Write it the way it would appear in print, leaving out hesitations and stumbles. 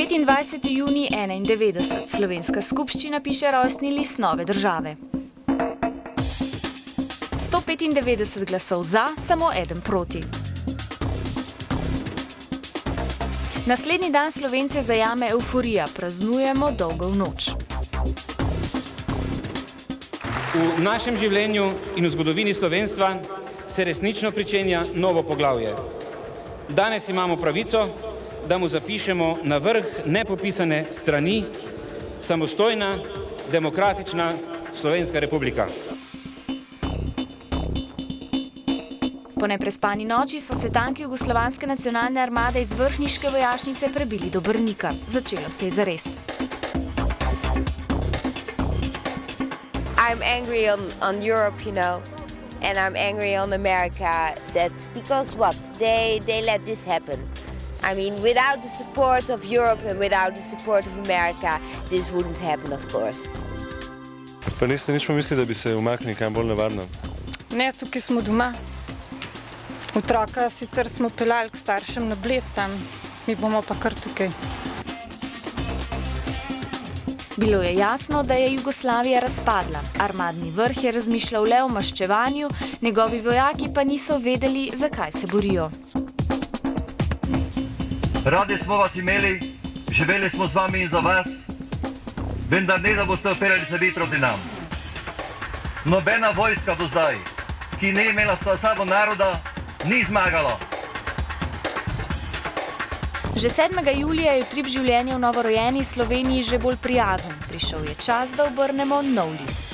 25. junij 1991. Slovenska skupščina piše rojstni list nove države. 195 glasov za, samo eden proti. Naslednji dan Slovence zajame euforija, praznujemo dolgo v noč. V našem življenju in v zgodovini slovenstva se resnično pričenja novo poglavje. Danes imamo pravico, da mu zapišemo na vrh nepopisane strani samostojna, demokratična Slovenska republika. Po neprespani noči so se tanki Jugoslovanske nacionalne armade iz vrhniške vojašnice prebili do Brnika. Začelo se je zares. I'm angry on Europe, you know, and I'm angry on America. That's because what? They let this happen. I mean, without the support of Europe and without the support of America, this wouldn't happen, of course. Pa niste nič pomislili, da bi se umaknili kam bolj nevarno? Ne, tukaj smo doma. Otroka sicer smo peljali k staršem na Bled, mi bomo pa kar tukaj. Bilo je jasno, da je Jugoslavija razpadla. Armadni vrh je razmišljal le o maščevanju, njegovi vojaki pa niso vedeli, zakaj se borijo. Radi smo vas imeli, živeli smo z vami in za vas, vendar ne, da boste operali sebi proti nam. Nobena vojska do zdaj, ki ne imela s sabo naroda, ni zmagala. Že 7. julija je utrip življenja v novorojeni Sloveniji že bolj prijazen. Prišel je čas, da obrnemo nov list.